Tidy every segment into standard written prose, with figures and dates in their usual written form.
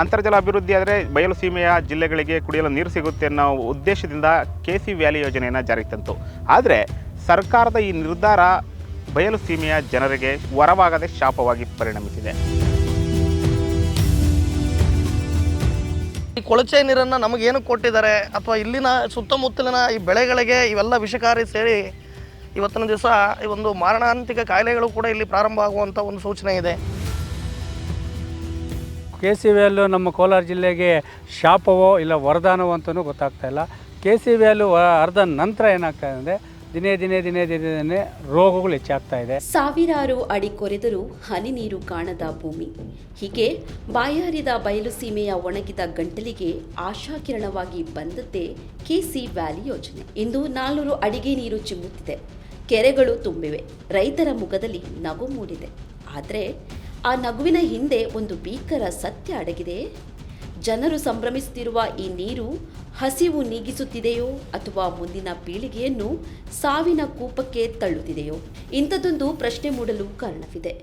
ಅಂತರ್ಜಲ ಅಭಿವೃದ್ಧಿ ಆದರೆ ಬಯಲು ಸೀಮೆಯ ಜಿಲ್ಲೆಗಳಿಗೆ ಕುಡಿಯಲು ನೀರು ಸಿಗುತ್ತೆ ಅನ್ನೋ ಉದ್ದೇಶದಿಂದ KC ವ್ಯಾಲಿ ಯೋಜನೆಯನ್ನು ಜಾರಿಗೆ ತಂತು. ಆದರೆ ಸರ್ಕಾರದ ಈ ನಿರ್ಧಾರ ಬಯಲು ಸೀಮೆಯ ಜನರಿಗೆ ವರವಾಗದೆ ಶಾಪವಾಗಿ ಪರಿಣಮಿಸಿದೆ. ಈ ಕೊಳಚೆ ನೀರನ್ನು ನಮಗೇನು ಕೊಟ್ಟಿದ್ದಾರೆ ಅಥವಾ ಇಲ್ಲಿನ ಸುತ್ತಮುತ್ತಲಿನ ಈ ಬೆಳೆಗಳಿಗೆ ಇವೆಲ್ಲ ವಿಷಕಾರಿ ಸೇರಿ ಇವತ್ತಿನ ದಿವಸ ಈ ಒಂದು ಮಾರಣಾಂತಿಕ ಕಾಯಿಲೆಗಳು ಕೂಡ ಇಲ್ಲಿ ಪ್ರಾರಂಭ ಆಗುವಂಥ ಒಂದು ಸೂಚನೆ ಇದೆ. KC ವ್ಯಾಲು ನಮ್ಮ ಕೋಲಾರ ಜಿಲ್ಲೆಗೆ ಶಾಪವೋ ಇಲ್ಲ ವರದಾನವೋ ಅಂತಲೂ ಗೊತ್ತಾಗ್ತಾ ಇಲ್ಲ. KC ವ್ಯಾಲು ಅರ್ಧ ನಂತರ ಏನಾಗ್ತಾ ಇದೆ ದಿನೇ ದಿನೇ ರೋಗಗಳು ಹೆಚ್ಚಾಗ್ತಾ ಇದೆ. ಸಾವಿರಾರು ಅಡಿ ಕೊರೆದರೂ ಹನಿ ನೀರು ಕಾಣದ ಭೂಮಿ. ಹೀಗೆ ಬಾಯಾರಿದ ಬಯಲು ಸೀಮೆಯ ಒಣಗಿದ ಗಂಟಲಿಗೆ ಆಶಾಕಿರಣವಾಗಿ ಬಂದದ್ದೇ KC ವ್ಯಾಲಿ ಯೋಜನೆ. ಇಂದು 400 ಅಡಿಗೆ ನೀರು ಚಿಮ್ಮುತ್ತಿದೆ, ಕೆರೆಗಳು ತುಂಬಿವೆ, ರೈತರ ಮುಖದಲ್ಲಿ ನಗು ಮೂಡಿದೆ. ಆದರೆ ಆ ನಗುವಿನ ಹಿಂದೆ ಒಂದು ಭೀಕರ ಸತ್ಯ ಅಡಗಿದೆ. ಜನರು ಸಂಭ್ರಮಿಸುತ್ತಿರುವ ಈ ನೀರು ಹಸಿವು ನೀಗಿಸುತ್ತಿದೆಯೋ ಅಥವಾ ಮುಂದಿನ ಪೀಳಿಗೆಯನ್ನು ಸಾವಿನ ಕೂಪಕ್ಕೆ ತಳ್ಳುತ್ತಿದೆಯೋ? ಇಂಥದ್ದೊಂದು ಪ್ರಶ್ನೆ ಮೂಡಲು ಕಾರಣವಿದೆ.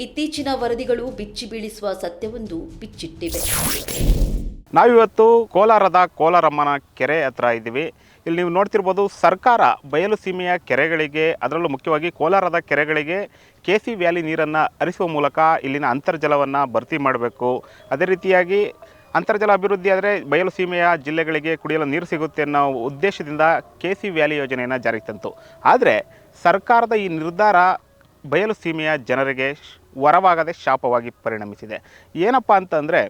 ಇತ್ತೀಚಿನ ವರದಿಗಳು ಬಿಚ್ಚಿ ಬೀಳಿಸುವ ಸತ್ಯವೊಂದು ಬಿಚ್ಚಿಟ್ಟಿವೆ. ನಾವಿವತ್ತು ಕೋಲಾರದ ಕೋಲಾರಮ್ಮನ ಕೆರೆ ಹತ್ರ ಇದ್ದೀವಿ. ಇಲ್ಲಿ ನೀವು ನೋಡ್ತಿರ್ಬೋದು, ಸರ್ಕಾರ ಬಯಲು ಸೀಮೆಯ ಕೆರೆಗಳಿಗೆ, ಅದರಲ್ಲೂ ಮುಖ್ಯವಾಗಿ ಕೋಲಾರದ ಕೆರೆಗಳಿಗೆ KC ವ್ಯಾಲಿ ನೀರನ್ನು ಹರಿಸುವ ಮೂಲಕ ಇಲ್ಲಿನ ಅಂತರ್ಜಲವನ್ನು ಭರ್ತಿ ಮಾಡಬೇಕು. ಅದೇ ರೀತಿಯಾಗಿ ಅಂತರ್ಜಲ ಅಭಿವೃದ್ಧಿ ಆದರೆ ಬಯಲು ಸೀಮೆಯ ಜಿಲ್ಲೆಗಳಿಗೆ ಕುಡಿಯಲು ನೀರು ಸಿಗುತ್ತೆ ಅನ್ನೋ ಉದ್ದೇಶದಿಂದ KC ವ್ಯಾಲಿ ಯೋಜನೆಯನ್ನು ಜಾರಿಗೆ ತಂತು. ಆದರೆ ಸರ್ಕಾರದ ಈ ನಿರ್ಧಾರ ಬಯಲು ಸೀಮೆಯ ಜನರಿಗೆ ವರವಾಗದೆ ಶಾಪವಾಗಿ ಪರಿಣಮಿಸಿದೆ. ಏನಪ್ಪ ಅಂತಂದರೆ,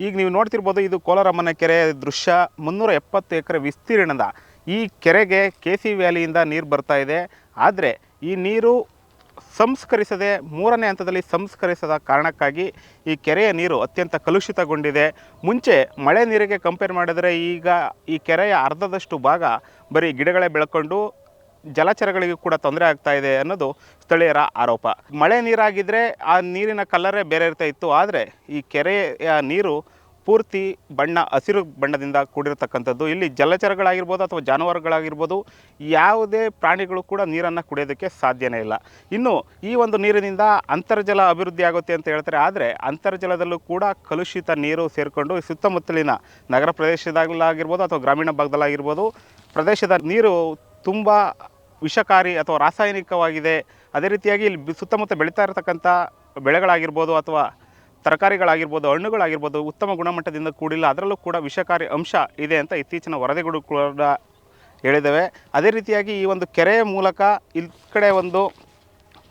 ಈಗ ನೀವು ನೋಡ್ತಿರ್ಬೋದು, ಇದು ಕೋಲಾರಮ್ಮನ ಕೆರೆ ದೃಶ್ಯ. 370 ಎಕರೆ ವಿಸ್ತೀರ್ಣದ ಈ ಕೆರೆಗೆ KC ವ್ಯಾಲಿಯಿಂದ ನೀರು ಬರ್ತಾ ಇದೆ. ಆದರೆ ಈ ನೀರು ಸಂಸ್ಕರಿಸದೆ, 3ನೇ ಹಂತದಲ್ಲಿ ಸಂಸ್ಕರಿಸದ ಕಾರಣಕ್ಕಾಗಿ ಈ ಕೆರೆಯ ನೀರು ಅತ್ಯಂತ ಕಲುಷಿತಗೊಂಡಿದೆ. ಮುಂಚೆ ಮಳೆ ನೀರಿಗೆ ಕಂಪೇರ್ ಮಾಡಿದರೆ ಈಗ ಈ ಕೆರೆಯ ಅರ್ಧದಷ್ಟು ಭಾಗ ಬರೀ ಗಿಡಗಳೇ ಬೆಳ್ಕೊಂಡು ಜಲಚರಗಳಿಗೂ ಕೂಡ ತೊಂದರೆ ಆಗ್ತಾ ಇದೆ ಅನ್ನೋದು ಸ್ಥಳೀಯರ ಆರೋಪ. ಮಳೆ ನೀರಾಗಿದ್ದರೆ ಆ ನೀರಿನ ಕಲರೇ ಬೇರೆ ಇರ್ತಾ ಇತ್ತು. ಆದರೆ ಈ ಕೆರೆಯ ನೀರು ಪೂರ್ತಿ ಹಸಿರು ಬಣ್ಣದಿಂದ ಕೂಡಿರತಕ್ಕಂಥದ್ದು. ಇಲ್ಲಿ ಜಲಚರಗಳಾಗಿರ್ಬೋದು ಅಥವಾ ಜಾನುವಾರುಗಳಾಗಿರ್ಬೋದು, ಯಾವುದೇ ಪ್ರಾಣಿಗಳು ಕೂಡ ನೀರನ್ನು ಕುಡಿಯೋದಕ್ಕೆ ಸಾಧ್ಯನೇ ಇಲ್ಲ. ಇನ್ನು ಈ ಒಂದು ನೀರಿನಿಂದ ಅಂತರ್ಜಲ ಅಭಿವೃದ್ಧಿ ಆಗುತ್ತೆ ಅಂತ ಹೇಳ್ತಾರೆ. ಆದರೆ ಅಂತರ್ಜಲದಲ್ಲೂ ಕೂಡ ಕಲುಷಿತ ನೀರು ಸೇರಿಕೊಂಡು ಸುತ್ತಮುತ್ತಲಿನ ನಗರ ಪ್ರದೇಶದಲ್ಲಾಗಿರ್ಬೋದು ಅಥವಾ ಗ್ರಾಮೀಣ ಭಾಗದಲ್ಲಾಗಿರ್ಬೋದು ಪ್ರದೇಶದ ನೀರು ತುಂಬ ವಿಷಕಾರಿ ಅಥವಾ ರಾಸಾಯನಿಕವಾಗಿದೆ. ಅದೇ ರೀತಿಯಾಗಿ ಇಲ್ಲಿ ಸುತ್ತಮುತ್ತ ಬೆಳೀತಾ ಇರತಕ್ಕಂಥ ಬೆಳೆಗಳಾಗಿರ್ಬೋದು ಅಥವಾ ತರಕಾರಿಗಳಾಗಿರ್ಬೋದು, ಹಣ್ಣುಗಳಾಗಿರ್ಬೋದು ಉತ್ತಮ ಗುಣಮಟ್ಟದಿಂದ ಕೂಡಿಲ್ಲ, ಅದರಲ್ಲೂ ಕೂಡ ವಿಷಕಾರಿ ಅಂಶ ಇದೆ ಅಂತ ಇತ್ತೀಚಿನ ವರದಿಗಳು ಕೂಡ ಹೇಳಿದ್ದಾವೆ. ಅದೇ ರೀತಿಯಾಗಿ ಈ ಒಂದು ಕೆರೆಯ ಮೂಲಕ ಇಲ್ಲಿ ಕಡೆ ಒಂದು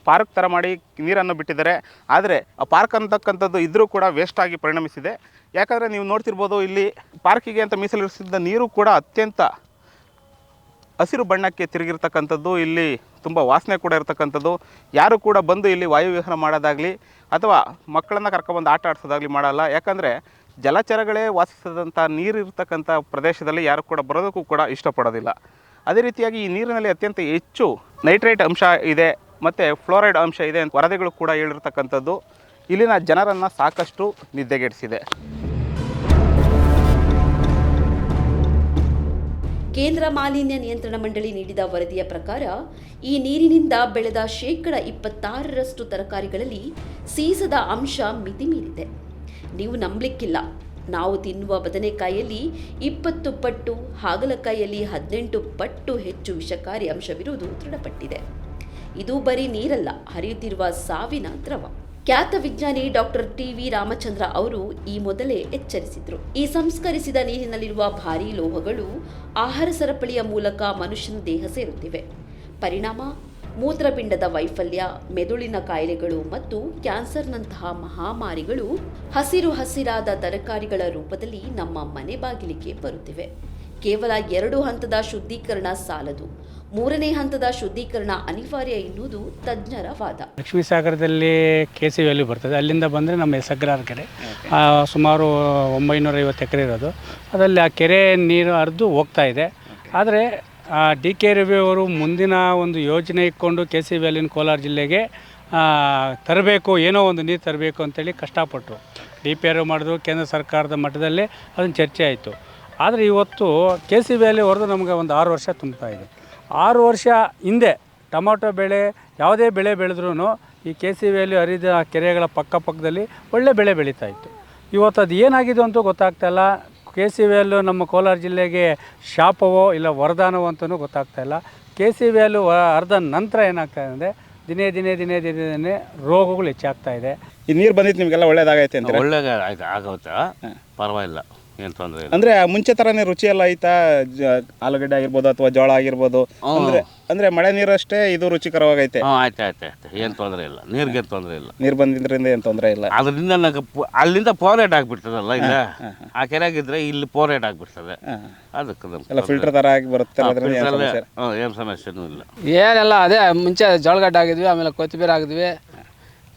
ಪಾರ್ಕ್ ಥರ ಮಾಡಿ ನೀರನ್ನು ಬಿಟ್ಟಿದ್ದಾರೆ. ಆದರೆ ಆ ಪಾರ್ಕ್ ಅಂತಕ್ಕಂಥದ್ದು ಇದ್ದರೂ ಕೂಡ ವೇಸ್ಟಾಗಿ ಪರಿಣಮಿಸಿದೆ. ಯಾಕಂದರೆ ನೀವು ನೋಡ್ತಿರ್ಬೋದು, ಇಲ್ಲಿ ಪಾರ್ಕಿಗೆ ಅಂತ ಮೀಸಲಿರಿಸಿದ್ದ ನೀರು ಕೂಡ ಅತ್ಯಂತ ಹಸಿರು ಬಣ್ಣಕ್ಕೆ ತಿರುಗಿರ್ತಕ್ಕಂಥದ್ದು. ಇಲ್ಲಿ ತುಂಬ ವಾಸನೆ ಕೂಡ ಇರತಕ್ಕಂಥದ್ದು. ಯಾರು ಕೂಡ ಬಂದು ಇಲ್ಲಿ ವಾಯುವಿಹಾರ ಮಾಡೋದಾಗಲಿ ಅಥವಾ ಮಕ್ಕಳನ್ನು ಕರ್ಕೊಬಂದು ಆಟ ಆಡಿಸೋದಾಗಲಿ ಮಾಡಲ್ಲ. ಯಾಕಂದರೆ ಜಲಚರಗಳೇ ವಾಸಿಸದಂಥ ನೀರಿರ್ತಕ್ಕಂಥ ಪ್ರದೇಶದಲ್ಲಿ ಯಾರು ಕೂಡ ಬರೋದಕ್ಕೂ ಕೂಡ ಇಷ್ಟಪಡೋದಿಲ್ಲ. ಅದೇ ರೀತಿಯಾಗಿ ಈ ನೀರಿನಲ್ಲಿ ಅತ್ಯಂತ ಹೆಚ್ಚು ನೈಟ್ರೇಟ್ ಅಂಶ ಇದೆ ಮತ್ತು ಫ್ಲೋರೈಡ್ ಅಂಶ ಇದೆ ಅಂತ ವರದಿಗಳು ಕೂಡ ಹೇಳಿರ್ತಕ್ಕಂಥದ್ದು ಇಲ್ಲಿನ ಜನರನ್ನು ಸಾಕಷ್ಟು ನಿದ್ದೆಗೆಡಿಸಿದೆ. ಕೇಂದ್ರ ಮಾಲಿನ್ಯ ನಿಯಂತ್ರಣ ಮಂಡಳಿ ನೀಡಿದ ವರದಿಯ ಪ್ರಕಾರ ಈ ನೀರಿನಿಂದ ಬೆಳೆದ 26% ತರಕಾರಿಗಳಲ್ಲಿ ಸೀಸದ ಅಂಶ ಮಿತಿ ಮೀರಿದೆ. ನೀವು ನಂಬಲಿಕ್ಕಿಲ್ಲ, ನಾವು ತಿನ್ನುವ ಬದನೆಕಾಯಿಯಲ್ಲಿ 20 ಪಟ್ಟು, ಹಾಗಲಕಾಯಿಯಲ್ಲಿ 18 ಪಟ್ಟು ಹೆಚ್ಚು ವಿಷಕಾರಿ ಅಂಶವಿರುವುದು ದೃಢಪಟ್ಟಿದೆ. ಇದು ಬರೀ ನೀರಲ್ಲ, ಹರಿಯುತ್ತಿರುವ ಸಾವಿನ ದ್ರವ. ಖ್ಯಾತ ವಿಜ್ಞಾನಿ ಡಾಕ್ಟರ್ TV ರಾಮಚಂದ್ರ ಅವರು ಈ ಮೊದಲೇ ಎಚ್ಚರಿಸಿದ್ರು. ಈ ಸಂಸ್ಕರಿಸಿದ ನೀರಿನಲ್ಲಿರುವ ಭಾರೀ ಲೋಹಗಳು ಆಹಾರ ಸರಪಳಿಯ ಮೂಲಕ ಮನುಷ್ಯನ ದೇಹ ಸೇರುತ್ತಿವೆ. ಪರಿಣಾಮ ಮೂತ್ರಪಿಂಡದ ವೈಫಲ್ಯ, ಮೆದುಳಿನ ಕಾಯಿಲೆಗಳು ಮತ್ತು ಕ್ಯಾನ್ಸರ್ನಂತಹ ಮಹಾಮಾರಿಗಳು ಹಸಿರಾದ ತರಕಾರಿಗಳ ರೂಪದಲ್ಲಿ ನಮ್ಮ ಮನೆ ಬಾಗಿಲಿಗೆ ಬರುತ್ತಿವೆ. ಕೇವಲ 2 ಹಂತದ ಶುದ್ಧೀಕರಣ ಸಾಲದು, 3ನೇ ಹಂತದ ಶುದ್ಧೀಕರಣ ಅನಿವಾರ್ಯ ಎನ್ನುವುದು ತಜ್ಞರ ವಾದ. ಲಕ್ಷ್ಮೀ ಸಾಗರದಲ್ಲಿ KC ವ್ಯಾಲಿ ಬರ್ತದೆ. ಅಲ್ಲಿಂದ ಬಂದರೆ ನಮ್ಮ ಹೆಸಗ್ರಾರ ಕೆರೆ ಸುಮಾರು 950 ಎಕರೆ ಇರೋದು. ಅದರಲ್ಲಿ ಆ ಕೆರೆ ನೀರು ಹರಿದು ಹೋಗ್ತಾ ಇದೆ. ಆದರೆ DK ರವಿ ಅವರು ಮುಂದಿನ ಒಂದು ಯೋಜನೆ ಇಟ್ಕೊಂಡು KC ವ್ಯಾಲಿನ ಕೋಲಾರ ಜಿಲ್ಲೆಗೆ ತರಬೇಕು, ಏನೋ ಒಂದು ನೀರು ತರಬೇಕು ಅಂತೇಳಿ ಕಷ್ಟಪಟ್ಟರು. DPR ಮಾಡಿದ್ರು, ಕೇಂದ್ರ ಸರ್ಕಾರದ ಮಟ್ಟದಲ್ಲಿ ಅದನ್ನು ಚರ್ಚೆ ಆಯಿತು. ಆದರೆ ಇವತ್ತು KC ವ್ಯಾಲಿ ಹೊರದು ನಮಗೆ ಒಂದು 6 ವರ್ಷ ತುಂಬ್ತಾ ಇದೆ. 6 ವರ್ಷ ಹಿಂದೆ ಟೊಮಾಟೊ ಬೆಳೆ ಯಾವುದೇ ಬೆಳೆ ಬೆಳೆದ್ರೂ ಈ KC ವ್ಯಾಲಿ ಹರಿದ ಕೆರೆಗಳ ಪಕ್ಕದಲ್ಲಿ ಒಳ್ಳೆ ಬೆಳೆ ಬೆಳೀತಾ ಇತ್ತು. ಇವತ್ತು ಅದು ಏನಾಗಿದೆ ಅಂತೂ ಗೊತ್ತಾಗ್ತಾಯಿಲ್ಲ. KCVL ನಮ್ಮ ಕೋಲಾರ ಜಿಲ್ಲೆಗೆ ಶಾಪವೋ ಇಲ್ಲ ವರದಾನವೋ ಅಂತಲೂ ಗೊತ್ತಾಗ್ತಾಯಿಲ್ಲ. KCVL ಅರ್ಧ ನಂತರ ಏನಾಗ್ತಾಯಿದೆ ಅಂದರೆ ದಿನೇ ರೋಗಗಳು ಹೆಚ್ಚಾಗ್ತಾ ಇದೆ. ಈ ನೀರು ಬಂದಿದ್ದು ನಿಮಗೆಲ್ಲ ಒಳ್ಳೇದಾಗೈತೆ ಅಂತ ಒಳ್ಳೆ ಆಯ್ತು ಆಗೋತಾ, ಪರವಾಗಿಲ್ಲ, ಏನು ತೊಂದರೆ ಇಲ್ಲ. ಅಂದರೆ ಮುಂಚೆ ಥರನೇ ರುಚಿ ಎಲ್ಲ ಐತಾ? ಆಲೂಗಡ್ಡೆ ಆಗಿರ್ಬೋದು ಅಥವಾ ಜೋಳ ಆಗಿರ್ಬೋದು, ಅಂದರೆ ಮಳೆ ನೀರಷ್ಟೇ ಇದು ರುಚಿಕರವಾಗೈತೆ? ಆಯ್ತು ಏನು ತೊಂದರೆ ಇಲ್ಲ, ನೀರಿಗೆ ತೊಂದರೆ ಇಲ್ಲ. ನೀರು ಬಂದಿದ್ದರಿಂದ ಏನು ತೊಂದರೆ ಇಲ್ಲ. ಅದರಿಂದ ನಂಗೆ ಅಲ್ಲಿಂದ ಪೋರೇಟ್ ಆಗಿಬಿಡ್ತದಲ್ಲ, ಇಲ್ಲ ಆ ಕೆರೆಯಾಗಿದ್ರೆ ಇಲ್ಲಿ ಪೋರೇಟ್ ಆಗಿಬಿಡ್ತದೆ. ಅದಕ್ಕೆ ಎಲ್ಲ ಫಿಲ್ಟರ್ ಥರ ಆಗಿ ಬರುತ್ತೆ, ಏನು ಸಮಸ್ಯೆನೂ ಇಲ್ಲ. ಏನೆಲ್ಲ ಅದೇ ಮುಂಚೆ ಜೋಳಗಡ್ಡೆ ಆಗಿದ್ವಿ, ಆಮೇಲೆ ಕೊತ್ತಂಬರಿ ಹಾಕಿದ್ವಿ,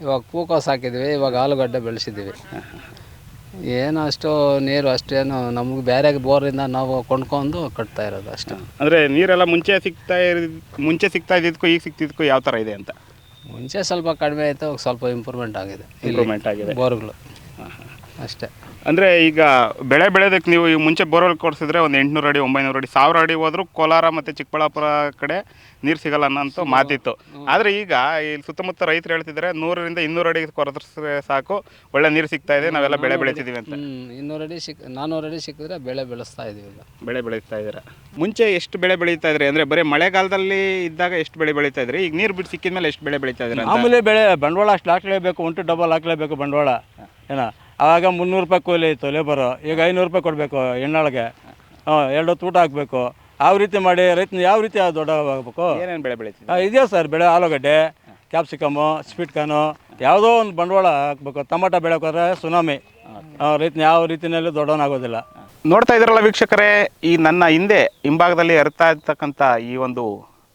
ಇವಾಗ ಹೂಕೋಸು ಹಾಕಿದ್ವಿ, ಇವಾಗ ಆಲೂಗಡ್ಡೆ ಬೆಳೆಸಿದ್ವಿ. ಏನು ಅಷ್ಟು ನೀರು ಅಷ್ಟೇನು ನಮಗೆ ಬೇರೆ ಬೋರಿಂದ ನಾವು ಕೊಂಡ್ಕೊಂಡು ಕಟ್ತಾ ಇರೋದು ಅಷ್ಟೇ. ಅಂದರೆ ನೀರೆಲ್ಲ ಮುಂಚೆ ಸಿಗ್ತಾ ಇದ್ದಿದ್ದಕ್ಕೂ ಈಗ ಸಿಗ್ತಿದ್ದಕ್ಕೂ ಯಾವ ಥರ ಇದೆ ಅಂತ? ಮುಂಚೆ ಸ್ವಲ್ಪ ಕಡಿಮೆ ಆಯಿತು, ಸ್ವಲ್ಪ ಇಂಪ್ರೂವ್ಮೆಂಟ್ ಆಗಿದೆ ಬೋರ್ಗಳು ಅಷ್ಟೇ. ಅಂದರೆ ಈಗ ಬೆಳೆ ಬೆಳೆಯೋದಕ್ಕೆ ನೀವು ಈ ಮುಂಚೆ ಬೋರ್ವೆಲ್ ಕೊಡಿಸಿದ್ರೆ ಒಂದು 800 ಅಡಿ 900 ಅಡಿ 1000 ಅಡಿ ಹೋದ್ರೂ ಕೋಲಾರ ಮತ್ತು ಚಿಕ್ಕಬಳ್ಳಾಪುರ ಕಡೆ ನೀರು ಸಿಗಲ್ಲ ಅನ್ನೋಂಥ ಮಾತಿತ್ತು. ಆದರೆ ಈಗ ಇಲ್ಲಿ ಸುತ್ತಮುತ್ತ ರೈತರು ಹೇಳ್ತಿದ್ದಾರೆ 100 ರಿಂದ 200 ಅಡಿ ಕೊರೆದ್ರೆ ಸಾಕು, ಒಳ್ಳೆ ನೀರು ಸಿಗ್ತಾ ಇದೆ, ನಾವೆಲ್ಲ ಬೆಳೆ ಬೆಳೀತಿದ್ದೀವಿ ಅಂತ. 200 ಅಡಿ 400 ಅಡಿ ಸಿಕ್ಕಿದ್ರೆ ಬೆಳೆ ಬೆಳೆಸ್ತಾ ಇದೀವಿ. ಬೆಳೆ ಬೆಳೀತಾ ಇದ್ದೀರಾ? ಮುಂಚೆ ಎಷ್ಟು ಬೆಳೆ ಬೆಳೀತಾ ಇದ್ರಿ? ಅಂದರೆ ಬರೀ ಮಳೆಗಾಲದಲ್ಲಿ ಇದ್ದಾಗ ಎಷ್ಟು ಬೆಳೆ ಬೆಳೀತಾ ಇದ್ರಿ? ಈಗ ನೀರು ಬಿಟ್ಟು ಸಿಕ್ಕಿದ ಮೇಲೆ ಎಷ್ಟು ಬೆಳೆ ಬೆಳೀತಾ ಇದ್ದೀರಾ? ಮಾಮೂಲಿ ಬೆಳೆ ಬಂಡವಾಳ ಅಷ್ಟು ಹಾಕಲೇಬೇಕು, 1 ಡಬಲ್ ಹಾಕಲೇಬೇಕು ಬಂಡವಾಳ. ಏನೋ ಆವಾಗ 300 ರೂಪಾಯಿ ಕೂಲಿ ಇತ್ತು ಲೇಬರು, ಈಗ 500 ರೂಪಾಯಿ ಕೊಡಬೇಕು ಹೆಣ್ಣಾಳಿಗೆ. 2 ಹೊತ್ತು ಊಟ ಹಾಕಬೇಕು. ಯಾವ ರೀತಿ ಮಾಡಿ ರೈತನ ಯಾವ ರೀತಿ ದೊಡ್ಡವಾಗಬೇಕು? ಏನೇನು ಬೆಳೆ ಬೆಳೀತಿದೆ? ಇದೆಯಾ ಸರ್ ಬೆಳೆ? ಆಲೂಗಡ್ಡೆ, ಕ್ಯಾಪ್ಸಿಕಮ್ಮು, ಸ್ವೀಟ್ ಕಾರ್ನು, ಯಾವುದೋ ಒಂದು ಬಂಡವಾಳ ಹಾಕಬೇಕು. ಟೊಮಾಟೊ ಬೆಳೆಕೋದ್ರೆ ಸುನಾಮಿ, ರೈತನ ಯಾವ ರೀತಿಯಲ್ಲೂ ದೊಡ್ಡವನಾಗೋದಿಲ್ಲ. ನೋಡ್ತಾ ಇದ್ರಲ್ಲ ವೀಕ್ಷಕರೇ, ಈ ನನ್ನ ಹಿಂಭಾಗದಲ್ಲಿ ಹರಿತಾ ಇರ್ತಕ್ಕಂಥ ಈ ಒಂದು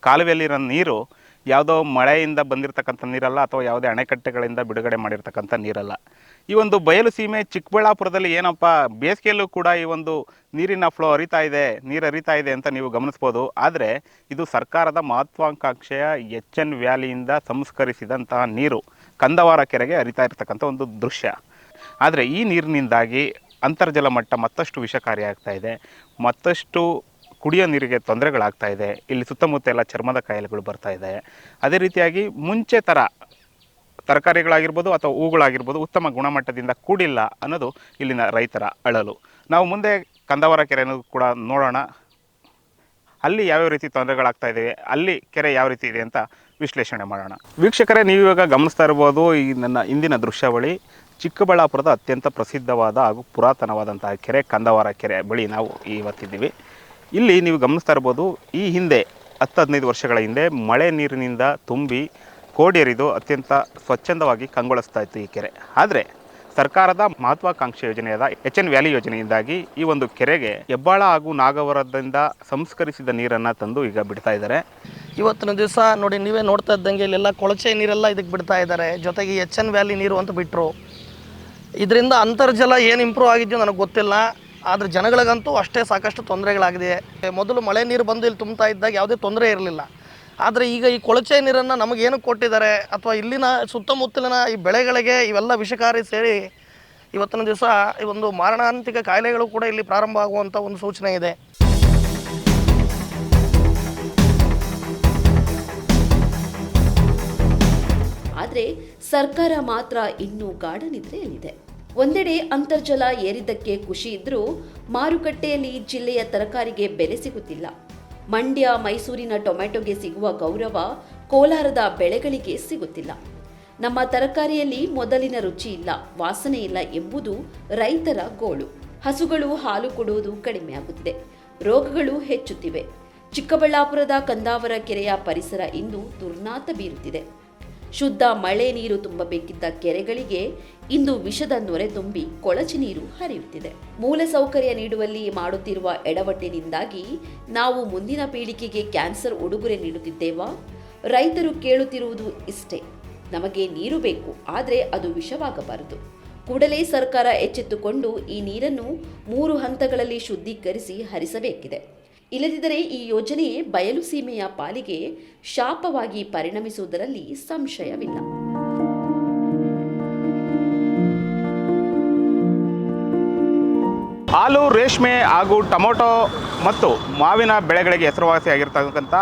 ಕಾಲುವೆಯಲ್ಲಿರೋ ನೀರು ಯಾವುದೋ ಮಳೆಯಿಂದ ಬಂದಿರತಕ್ಕಂಥ ನೀರಲ್ಲ, ಅಥವಾ ಯಾವುದೇ ಅಣೆಕಟ್ಟೆಗಳಿಂದ ಬಿಡುಗಡೆ ಮಾಡಿರ್ತಕ್ಕಂಥ ನೀರಲ್ಲ. ಈ ಒಂದು ಬಯಲು ಸೀಮೆ ಚಿಕ್ಕಬಳ್ಳಾಪುರದಲ್ಲಿ ಏನಪ್ಪ ಬೇಸಿಗೆಯಲ್ಲೂ ಕೂಡ ಈ ಒಂದು ನೀರಿನ ಫ್ಲೋ ಹರಿತಾ ಇದೆ ಅಂತ ನೀವು ಗಮನಿಸ್ಬೋದು. ಆದರೆ ಇದು ಸರ್ಕಾರದ ಮಹತ್ವಾಕಾಂಕ್ಷೆಯ HN ವ್ಯಾಲಿಯಿಂದ ಸಂಸ್ಕರಿಸಿದಂತಹ ನೀರು ಕಂದವಾರ ಕೆರೆಗೆ ಹರಿತಾ ಇರತಕ್ಕಂಥ ಒಂದು ದೃಶ್ಯ. ಆದರೆ ಈ ನೀರಿನಿಂದಾಗಿ ಅಂತರ್ಜಲ ಮಟ್ಟ ಮತ್ತಷ್ಟು ವಿಷಕಾರಿಯಾಗ್ತಾ ಇದೆ, ಮತ್ತಷ್ಟು ಕುಡಿಯೋ ನೀರಿಗೆ ತೊಂದರೆಗಳಾಗ್ತಾ ಇದೆ. ಇಲ್ಲಿ ಸುತ್ತಮುತ್ತ ಎಲ್ಲ ಚರ್ಮದ ಕಾಯಿಲೆಗಳು ಬರ್ತಾ ಇದೆ. ಅದೇ ರೀತಿಯಾಗಿ ಮುಂಚೆ ಥರ ತರಕಾರಿಗಳಾಗಿರ್ಬೋದು ಅಥವಾ ಹೂಗಳಾಗಿರ್ಬೋದು ಉತ್ತಮ ಗುಣಮಟ್ಟದಿಂದ ಕೂಡಿಲ್ಲ ಅನ್ನೋದು ಇಲ್ಲಿನ ರೈತರ ಅಳಲು. ನಾವು ಮುಂದೆ ಕಂದವಾರ ಕೆರೆಯನ್ನು ಕೂಡ ನೋಡೋಣ. ಅಲ್ಲಿ ಯಾವ್ಯಾವ ರೀತಿ ತೊಂದರೆಗಳಾಗ್ತಾ ಇದ್ದಾವೆ, ಅಲ್ಲಿ ಕೆರೆ ಯಾವ ರೀತಿ ಇದೆ ಅಂತ ವಿಶ್ಲೇಷಣೆ ಮಾಡೋಣ. ವೀಕ್ಷಕರೇ, ನೀವು ಇವಾಗ ಗಮನಿಸ್ತಾ ಇರ್ಬೋದು ಈ ನನ್ನ ಇಂದಿನ ದೃಶ್ಯಾವಳಿ ಚಿಕ್ಕಬಳ್ಳಾಪುರದ ಅತ್ಯಂತ ಪ್ರಸಿದ್ಧವಾದ ಹಾಗೂ ಪುರಾತನವಾದಂತಹ ಕೆರೆ ಕಂದವಾರ ಕೆರೆ ಬಳಿ ನಾವು ಇವತ್ತಿದ್ದೀವಿ. ಇಲ್ಲಿ ನೀವು ಗಮನಿಸ್ತಾ ಇರ್ಬೋದು, ಈ ಹಿಂದೆ 10-15 ವರ್ಷಗಳ ಹಿಂದೆ ಮಳೆ ನೀರಿನಿಂದ ತುಂಬಿ ಕೋಡಿಯರಿದು ಅತ್ಯಂತ ಸ್ವಚ್ಛಂದವಾಗಿ ಕಂಗೊಳಿಸ್ತಾ ಇತ್ತು ಈ ಕೆರೆ. ಆದರೆ ಸರ್ಕಾರದ ಮಹತ್ವಾಕಾಂಕ್ಷೆ ಯೋಜನೆಯಾದ HN ವ್ಯಾಲಿ ಯೋಜನೆಯಿಂದಾಗಿ ಈ ಒಂದು ಕೆರೆಗೆ ಹೆಬ್ಬಾಳ ಹಾಗೂ ನಾಗವರದಿಂದ ಸಂಸ್ಕರಿಸಿದ ನೀರನ್ನು ತಂದು ಈಗ ಬಿಡ್ತಾ ಇದ್ದಾರೆ. ಇವತ್ತಿನ ದಿವಸ ನೋಡಿ, ನೀವೇ ನೋಡ್ತಾ ಇದ್ದಂಗೆ ಇಲ್ಲೆಲ್ಲ ಕೊಳಚೆ ನೀರೆಲ್ಲ ಇದಕ್ಕೆ ಬಿಡ್ತಾ ಇದ್ದಾರೆ. ಜೊತೆಗೆ HN ವ್ಯಾಲಿ ನೀರು ಅಂತ ಬಿಟ್ಟರು. ಇದರಿಂದ ಅಂತರ್ಜಲ ಏನು ಇಂಪ್ರೂವ್ ಆಗಿದೆಯೋ ನನಗೆ ಗೊತ್ತಿಲ್ಲ, ಆದರೆ ಜನಗಳಿಗಂತೂ ಅಷ್ಟೇ ಸಾಕಷ್ಟು ತೊಂದರೆಗಳಾಗಿದೆ. ಮೊದಲು ಮಳೆ ನೀರು ಬಂದು ಇಲ್ಲಿ ತುಂಬ್ತಾ ಇದ್ದಾಗ ಯಾವುದೇ ತೊಂದರೆ ಇರಲಿಲ್ಲ. ಆದರೆ ಈಗ ಈ ಕೊಳಚೆ ನೀರನ್ನು ನಮಗೇನು ಕೊಟ್ಟಿದ್ದಾರೆ, ಅಥವಾ ಇಲ್ಲಿನ ಸುತ್ತಮುತ್ತಲಿನ ಈ ಬೆಳೆಗಳಿಗೆ ಇವೆಲ್ಲ ವಿಷಕಾರಿ ಸೇರಿ ಇವತ್ತಿನ ದಿವಸ ಈ ಒಂದು ಮಾರಣಾಂತಿಕ ಕಾಯಿಲೆಗಳು ಕೂಡ ಇಲ್ಲಿ ಪ್ರಾರಂಭ ಆಗುವಂಥ ಒಂದು ಸೂಚನೆ ಇದೆ. ಆದರೆ ಸರ್ಕಾರ ಮಾತ್ರ ಇನ್ನೂ ಗಾಢ ನಿದ್ರೆಯಲ್ಲಿದೆ. ಒಂದೆಡೆ ಅಂತರ್ಜಲ ಏರಿದ್ದಕ್ಕೆ ಖುಷಿ ಇದ್ರೂ ಮಾರುಕಟ್ಟೆಯಲ್ಲಿ ಜಿಲ್ಲೆಯ ತರಕಾರಿಗೆ ಬೆಲೆ ಸಿಗುತ್ತಿಲ್ಲ. ಮಂಡ್ಯ, ಮೈಸೂರಿನ ಟೊಮೆಟೊಗೆ ಸಿಗುವ ಗೌರವ ಕೋಲಾರದ ಬೆಳೆಗಳಿಗೆ ಸಿಗುತ್ತಿಲ್ಲ. ನಮ್ಮ ತರಕಾರಿಯಲ್ಲಿ ಮೊದಲಿನ ರುಚಿ ಇಲ್ಲ, ವಾಸನೆ ಇಲ್ಲ ಎಂಬುದು ರೈತರ ಗೋಳು. ಹಸುಗಳು ಹಾಲು ಕೊಡುವುದು ಕಡಿಮೆಯಾಗುತ್ತಿದೆ, ರೋಗಗಳು ಹೆಚ್ಚುತ್ತಿವೆ. ಚಿಕ್ಕಬಳ್ಳಾಪುರದ ಕಂದಾವರ ಕೆರೆಯ ಪರಿಸರ ಇಂದು ದುರ್ನಾತ ಬೀರುತ್ತಿದೆ. ಶುದ್ಧ ಮಳೆ ನೀರು ತುಂಬಬೇಕಿದ್ದ ಕೆರೆಗಳಿಗೆ ಇಂದು ವಿಷದ ನೊರೆ ತುಂಬಿ ಕೊಳಚೆ ನೀರು ಹರಿಯುತ್ತಿದೆ. ಮೂಲ ಸೌಕರ್ಯ ನೀಡುವಲ್ಲಿ ಮಾಡುತ್ತಿರುವ ಎಡವಟ್ಟಿನಿಂದಾಗಿ ನಾವು ಮುಂದಿನ ಪೀಳಿಗೆಗೆ ಕ್ಯಾನ್ಸರ್ ಉಡುಗೊರೆ ನೀಡುತ್ತಿದ್ದೇವಾ? ರೈತರು ಕೇಳುತ್ತಿರುವುದು ಇಷ್ಟೇ, ನಮಗೆ ನೀರು ಬೇಕು, ಆದರೆ ಅದು ವಿಷವಾಗಬಾರದು. ಕೂಡಲೇ ಸರ್ಕಾರ ಎಚ್ಚೆತ್ತುಕೊಂಡು ಈ ನೀರನ್ನು 3 ಹಂತಗಳಲ್ಲಿ ಶುದ್ಧೀಕರಿಸಿ ಹರಿಸಬೇಕಿದೆ. ಇಲ್ಲದಿದ್ದರೆ ಈ ಯೋಜನೆ ಬಯಲು ಸೀಮೆಯ ಪಾಲಿಗೆ ಶಾಪವಾಗಿ ಪರಿಣಮಿಸುವುದರಲ್ಲಿ ಸಂಶಯವಿಲ್ಲ. ಹಾಲು, ರೇಷ್ಮೆ ಹಾಗೂ ಟೊಮೊಟೊ ಮತ್ತು ಮಾವಿನ ಬೆಳೆಗಳಿಗೆ ಹೆಸರುವಾಸಿಯಾಗಿರ್ತಕ್ಕಂಥ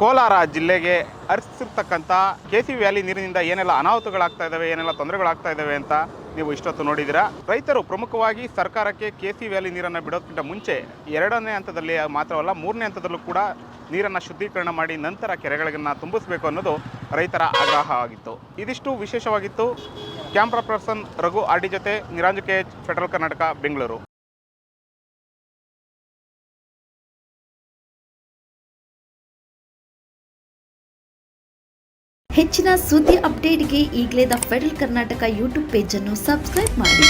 ಕೋಲಾರ ಜಿಲ್ಲೆಗೆ ಹರಿಸಿರ್ತಕ್ಕಂಥ KC ವ್ಯಾಲಿ ನೀರಿನಿಂದ ಏನೆಲ್ಲ ಅನಾಹುತಗಳಾಗ್ತಾ ಇದ್ದಾವೆ, ಏನೆಲ್ಲ ತೊಂದರೆಗಳಾಗ್ತಾ ಇದ್ದಾವೆ ಅಂತ ನೀವು ಇಷ್ಟೊತ್ತು ನೋಡಿದ್ದೀರಾ. ರೈತರು ಪ್ರಮುಖವಾಗಿ ಸರ್ಕಾರಕ್ಕೆ KC ವ್ಯಾಲಿ ನೀರನ್ನು ಬಿಡೋದಕ್ಕಿಂತ ಮುಂಚೆ 2ನೇ ಹಂತದಲ್ಲಿ ಮಾತ್ರವಲ್ಲ 3ನೇ ಹಂತದಲ್ಲೂ ಕೂಡ ನೀರನ್ನು ಶುದ್ಧೀಕರಣ ಮಾಡಿ ನಂತರ ಕೆರೆಗಳನ್ನು ತುಂಬಿಸಬೇಕು ಅನ್ನೋದು ರೈತರ ಆಗ್ರಹ ಆಗಿತ್ತು. ಇದಿಷ್ಟು ವಿಶೇಷವಾಗಿತ್ತು. ಕ್ಯಾಮ್ರಾ ಪರ್ಸನ್ ರಘು RD ಜೊತೆ ನಿರಂಜು KH, ಫೆಡರಲ್ ಕರ್ನಾಟಕ, ಬೆಂಗಳೂರು. ಹೆಚ್ಚಿನ ಸುದ್ದಿ ಅಪ್ಡೇಟ್ಗೆ ಈಗಲೇ ದ ಫೆಡರಲ್ ಕರ್ನಾಟಕ ಯೂಟ್ಯೂಬ್ ಪೇಜನ್ನು ಸಬ್ಸ್ಕ್ರೈಬ್ ಮಾಡಿ.